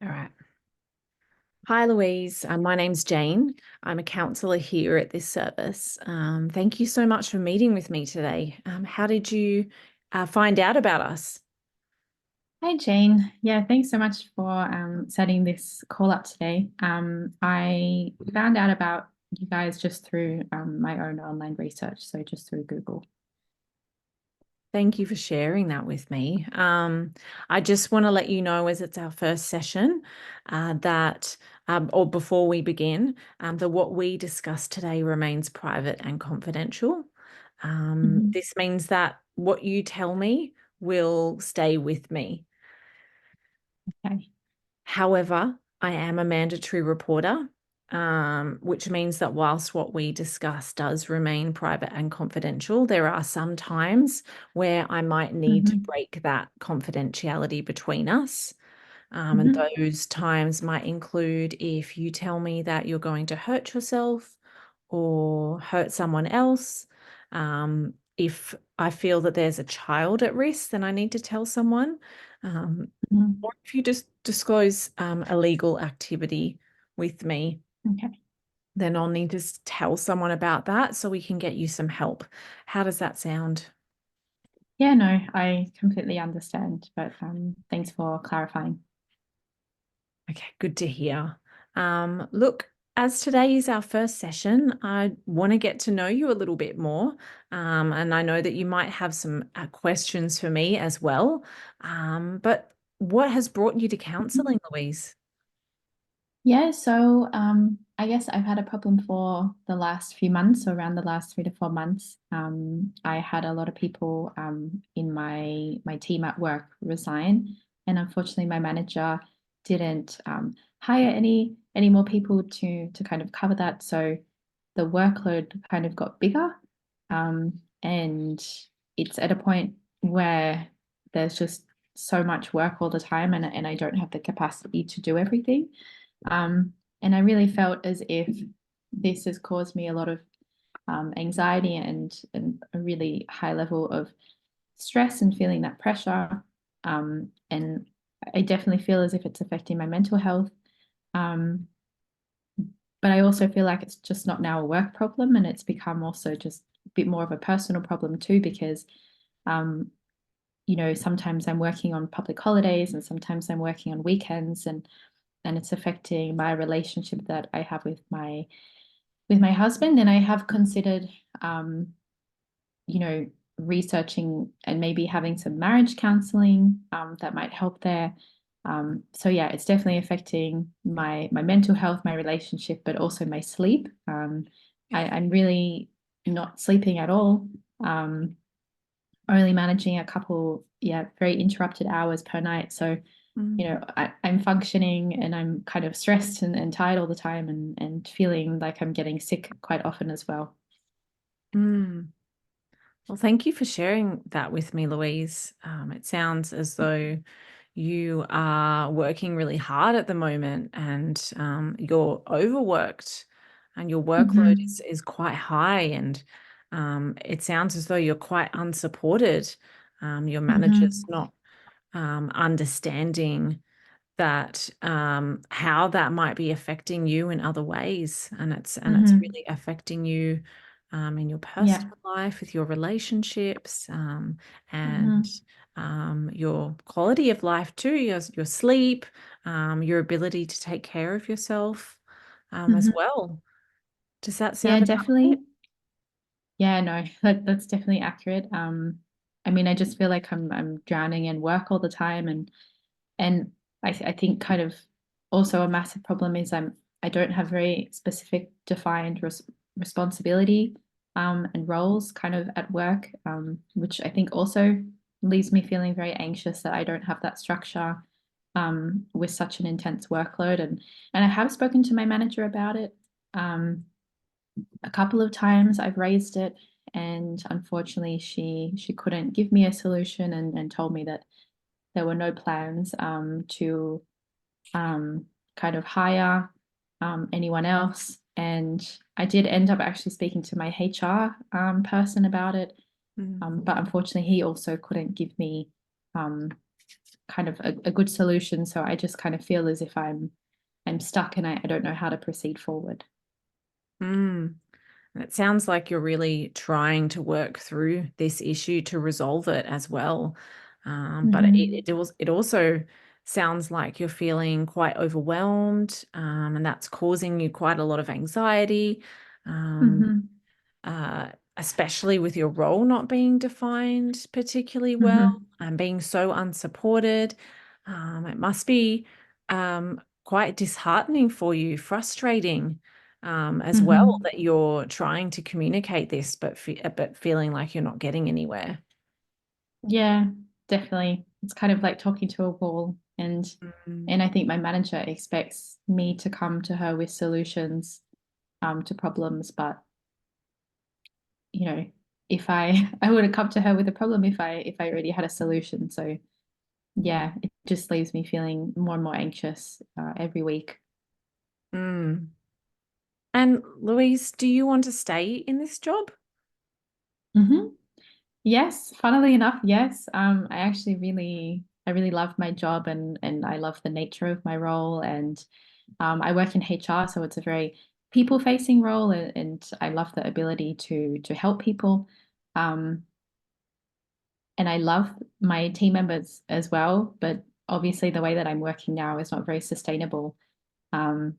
All right. Hi, Louise. My name's Jane. I'm a counsellor here at this service. Thank you so much for meeting with me today. How did you find out about us? Hi, Jane. Yeah, thanks so much for setting this call up today. I found out about you guys just through my own online research, so just through Google. Thank you for sharing that with me. I just want to let you know, as it's our first session, or before we begin, that what we discuss today remains private and confidential. Mhm. This means that what you tell me will stay with me. Okay. However, I am a mandatory reporter, which means that whilst what we discuss does remain private and confidential, there are some times where I might need to Mhm. break that confidentiality between us. And Mhm. those times might include if you tell me that you're going to hurt yourself or hurt someone else. If I feel that there's a child at risk, then I need to tell someone. Um, Mhm. or if you just disclose illegal activity with me, Okay. then I'll need to tell someone about that so we can get you some help. How does that sound? Yeah, no, I completely understand, but thanks for clarifying. Okay, good to hear. Look, as today is our first session, I want to get to know you a little bit more. And I know that you might have some questions for me as well. But what has brought you to counselling, Louise? Yeah, so I guess I've had a problem for the last few months, so around the last 3 to 4 months. I had a lot of people in my team at work resign, and unfortunately, my manager didn't hire any more people to kind of cover that. So the workload kind of got bigger, and it's at a point where there's just so much work all the time, and I don't have the capacity to do everything. And I really felt as if this has caused me a lot of anxiety and a really high level of stress and feeling that pressure. And I definitely feel as if it's affecting my mental health. Um, but I also feel like it's just not now a work problem, and it's become also just a bit more of a personal problem too, because um, sometimes I'm working on public holidays and sometimes I'm working on weekends, and it's affecting my relationship that I have with my husband. And I have considered, um, you know, researching and maybe having some marriage counseling that might help there. So yeah, it's definitely affecting my mental health, my relationship, but also my sleep. I'm really not sleeping at all. Only managing a couple, yeah, very interrupted hours per night. So Mm. I'm functioning and I'm kind of stressed and tired all the time and feeling like I'm getting sick quite often as well. Mm. Well, thank you for sharing that with me, Louise. It sounds as though you are working really hard at the moment and you're overworked and your workload Hmm. is quite high. And it sounds as though you're quite unsupported. Your manager's Hmm. not understanding that how that might be affecting you in other ways, and it's Hmm. really affecting you in your Yeah. personal life with your relationships, and Hmm. your quality of life too, your sleep, your ability to take care of yourself as Hmm. well. Does that Yeah, sound about right? definitely. Yeah, no, that's definitely accurate. I mean, I just feel like I'm drowning in work all the time, and I think kind of also a massive problem is I don't have very specific defined responsibility and roles kind of at work, which I think also leaves me feeling very anxious that I don't have that structure with such an intense workload. And I have spoken to my manager about it. A couple of times I've raised it, and unfortunately she couldn't give me a solution and told me that there were no plans to kind of hire anyone else. And I did end up actually speaking to my HR person about it, Mm. but unfortunately he also couldn't give me um, kind of a good solution. So I just kind of feel as if I'm stuck and I don't know how to proceed forward. Mm. And it sounds like you're really trying to work through this issue to resolve it as well. But Mm-hmm. it also sounds like you're feeling quite overwhelmed, and that's causing you quite a lot of anxiety. Um, Mm-hmm. Especially with your role not being defined particularly well Mm-hmm. and being so unsupported. It must be quite disheartening for you, frustrating as well Mm-hmm. that you're trying to communicate this, but feeling like you're not getting anywhere. Yeah, definitely. It's kind of like talking to a wall, Mm, and I think my manager expects me to come to her with solutions to problems, but you know, if I I wouldn't come to her with a problem if I already had a solution. So yeah, it just leaves me feeling more and more anxious every week. mm. And Louise, do you want to stay in this job? Hmm. Yes, funnily enough, yes. I really love my job, and I love the nature of my role. And I work in HR, so it's a very people-facing role, and I love the ability to help people. Um, and I love my team members as well. But obviously, the way that I'm working now is not very sustainable. Um,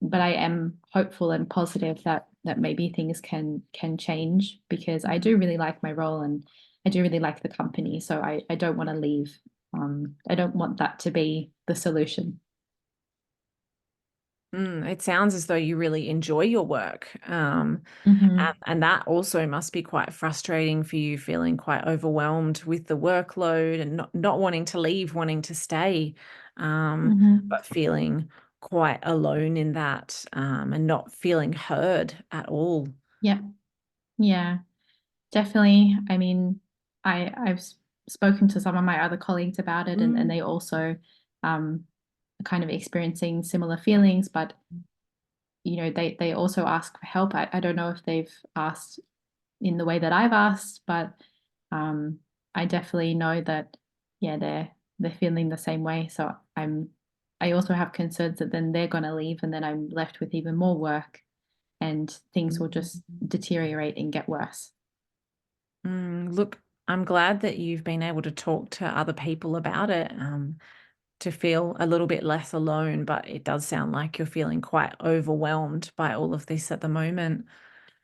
but I am hopeful and positive that maybe things can change because I do really like my role and I do really like the company. So I don't want to leave. I don't want that to be the solution. It sounds as though you really enjoy your work. Hmm. And that also must be quite frustrating for you, feeling quite overwhelmed with the workload and not wanting to leave, wanting to stay, Hmm. but feeling quite alone in that, and not feeling heard at all. Yeah, yeah, definitely. I mean, I've spoken to some of my other colleagues about it, and Mm, they also um, are kind of experiencing similar feelings, but they also ask for help. I don't know if they've asked in the way that I've asked, but um, I definitely know that yeah, they're feeling the same way. So I also have concerns that then they're going to leave, and then I'm left with even more work, and things will just deteriorate and get worse. Look, I'm glad that you've been able to talk to other people about it, to feel a little bit less alone, but it does sound like you're feeling quite overwhelmed by all of this at the moment.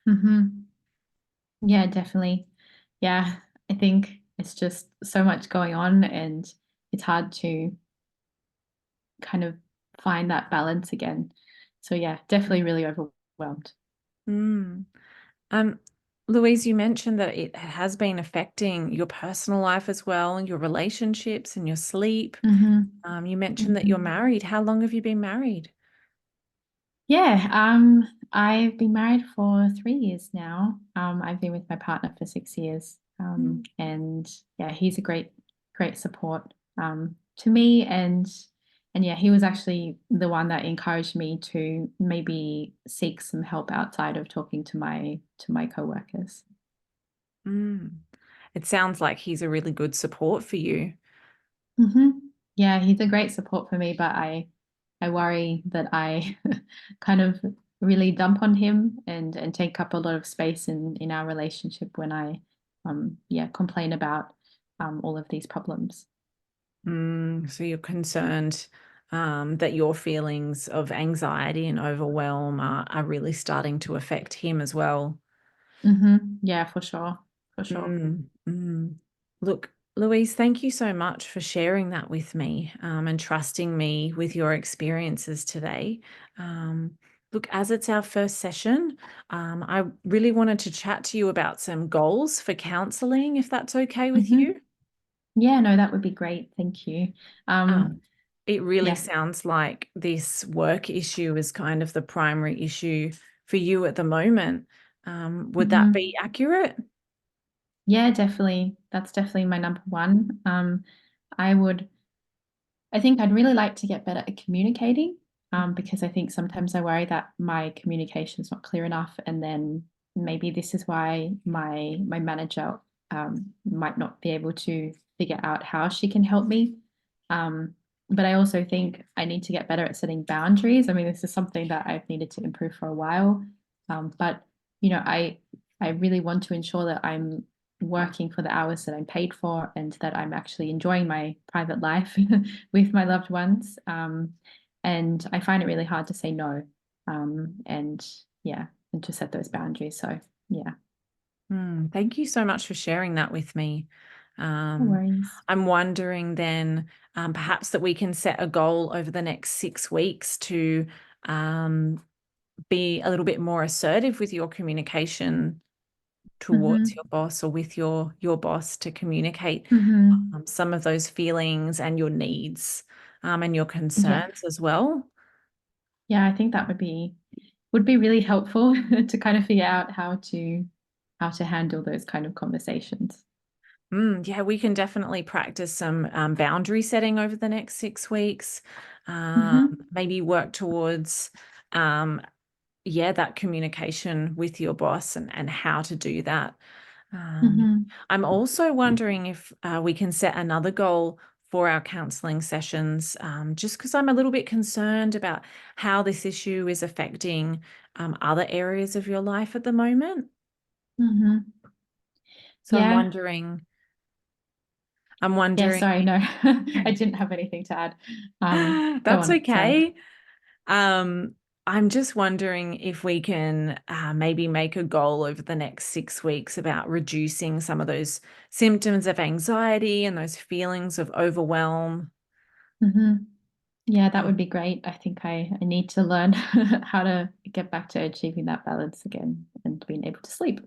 Hmm. Yeah, definitely. Yeah, I think it's just so much going on, and it's hard to kind of find that balance again. So yeah, definitely really overwhelmed. Mm. Um, Louise, you mentioned that it has been affecting your personal life as well, and your relationships and your sleep. Hmm. You mentioned that you're Hmm. married. How long have you been married? Yeah, I've been married for 3 years now. I've been with my partner for 6 years. Mm. And yeah, he's a great support to me, and yeah, he was actually the one that encouraged me to maybe seek some help outside of talking to my coworkers. Mm. It sounds like he's a really good support for you. Hmm. Yeah, he's a great support for me, but I worry that I kind of really dump on him and take up a lot of space in our relationship when I yeah, complain about all of these problems. So you're concerned that your feelings of anxiety and overwhelm are really starting to affect him as well. Yeah, for sure. For sure. Mm, mm. Look, Louise, thank you so much for sharing that with me, and trusting me with your experiences today. Um, Look, as it's our first session, I really wanted to chat to you about some goals for counselling, if that's okay with Hmm. you. Yeah, no, that would be great. Thank you. Um, it really Yeah. sounds like this work issue is kind of the primary issue for you at the moment. Would that be Hmm. accurate? Yeah, definitely. That's definitely my number one. I would I think I'd really like to get better at communicating, because I think sometimes I worry that my communication is not clear enough, and then maybe this is why my manager might not be able to figure out how she can help me. Um, but I also think I need to get better at setting boundaries. I mean, this is something that I've needed to improve for a while. But you know, I really want to ensure that I'm working for the hours that I'm paid for and that I'm actually enjoying my private life with my loved ones. And I find it really hard to say no. And yeah, and to set those boundaries. So yeah, Thank you so much for sharing that with me. no Um, worries. I'm wondering then perhaps that we can set a goal over the next 6 weeks to um, be a little bit more assertive with your communication towards Mm-hmm. your boss or with your boss to communicate Mm-hmm. some of those feelings and your needs and your Yeah. concerns as well. Yeah, I think that would be really helpful to kind of figure out how to handle those kind of conversations. Yeah, we can definitely practice some boundary setting over the next 6 weeks. Hmm. Maybe work towards, um, yeah, that communication with your boss and how to do that. Um, Hmm. I'm also wondering if we can set another goal for our counselling sessions, just because I'm a little bit concerned about how this issue is affecting other areas of your life at the moment. Hmm. So Yeah. I'm Yeah, wondering. sorry, no. I didn't have anything to add. Go That's on, sorry. okay. Um, I'm just wondering if we can maybe make a goal over the next 6 weeks about reducing some of those symptoms of anxiety and those feelings of overwhelm. Hmm. Yeah, that Um, would be great. I think I need to learn how to get back to achieving that balance again and being able to sleep.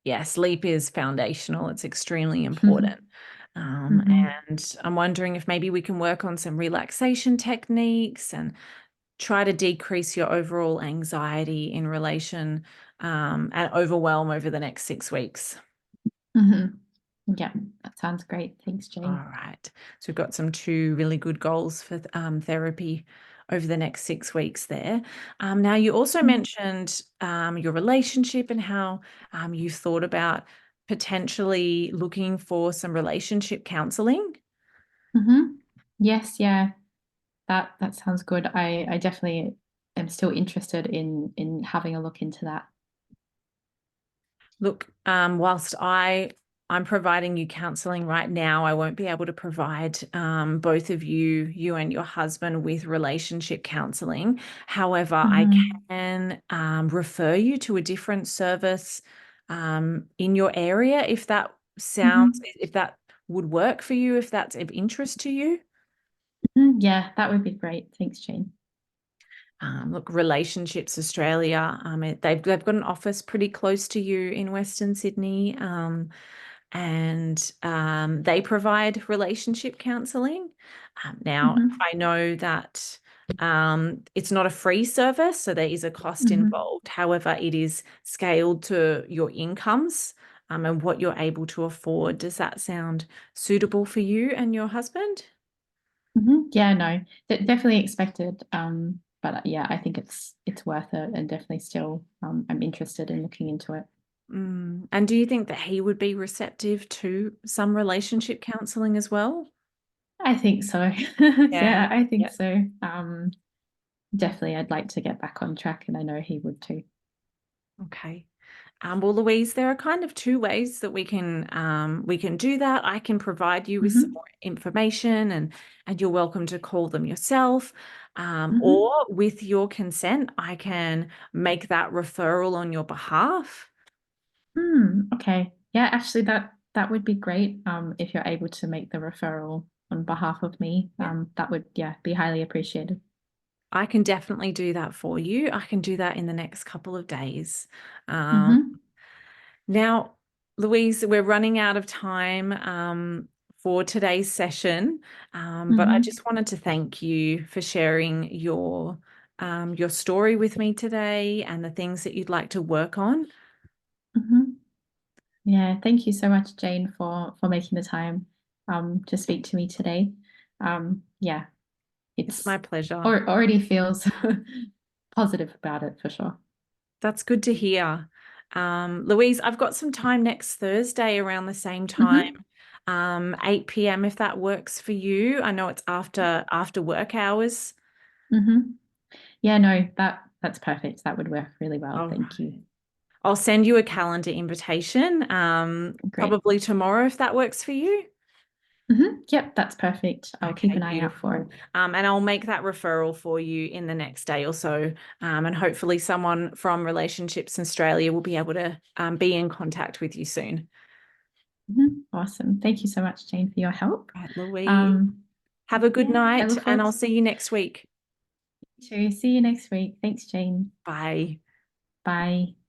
yeah, sleep is foundational. It's extremely Hmm. important. Um, Hmm. and I'm wondering if maybe we can work on some relaxation techniques and try to decrease your overall anxiety in relation and overwhelm over the next 6 weeks. Hmm. Yeah, that sounds great. Thanks, All Jane. right. So we've got some two really good goals for therapy over the next 6 weeks there. Now, you also mentioned your relationship and how you thought about potentially looking for some relationship counseling. Hmm. Yes, yeah, that sounds good. I definitely am still interested in having a look into that. Look, whilst I'm providing you counselling right now, I won't be able to provide both of you and your husband with relationship counselling. However, I Hmm. can refer you to a different service in your area Hmm. if that would work for you, if that's of interest to you. Yeah, that would be great. Thanks, Jane. Look, Relationships Australia, they've got an office pretty close to you in Western Sydney. And they provide relationship counselling. Now, Hmm. I know that it's not a free service, so there is a cost Hmm. involved. However, it is scaled to your incomes and what you're able to afford. Does that sound suitable for you and your husband? Hmm. Yeah, no, definitely expected. But yeah, I think it's worth it, and definitely still, I'm interested in looking into it. And do you think that he would be receptive to some relationship counselling as well? I think so. Yeah. Yeah, I think Yeah. so. Definitely, I'd like to get back on track, and I know he would too. Okay. Well, Louise, there are kind of two ways that we can do that. I can provide you with some Hmm. more information, and you're welcome to call them yourself. Hmm. Or with your consent, I can make that referral on your behalf. Okay. Yeah, actually, that would be great. If you're able to make the referral on behalf of me, Yeah, that would, yeah, be highly appreciated. I can definitely do that for you. I can do that in the next couple of days. Um, Hmm. Now, Louise, we're running out of time for today's session, but I Hmm. just wanted to thank you for sharing your story with me today and the things that you'd like to work on. Hmm. Yeah, thank you so much, Jane, for making the time to speak to me today. Yeah, It's my it's pleasure. or already feels positive about it for sure. That's good to hear. Louise, I've got some time next Thursday around the same time. Hmm. 8 p.m. if that works for you. I know it's after work hours. Mm-hmm. Yeah, no, that's perfect. That would work really well. All Thank right. you. I'll send you a calendar invitation, Great. probably tomorrow if that works for you. Yep, that's perfect. I'll keep Okay, an eye out for it. beautiful. And I'll make that referral for you in the next day or so. And hopefully someone from Relationships Australia will be able to be in contact with you soon. Awesome. Thank you so much, Jane, for your help. Right, Louise. Um, Have a good yeah, I night, look and forward I'll see you next week. to see you next week. Thanks, Jane. Bye. Bye.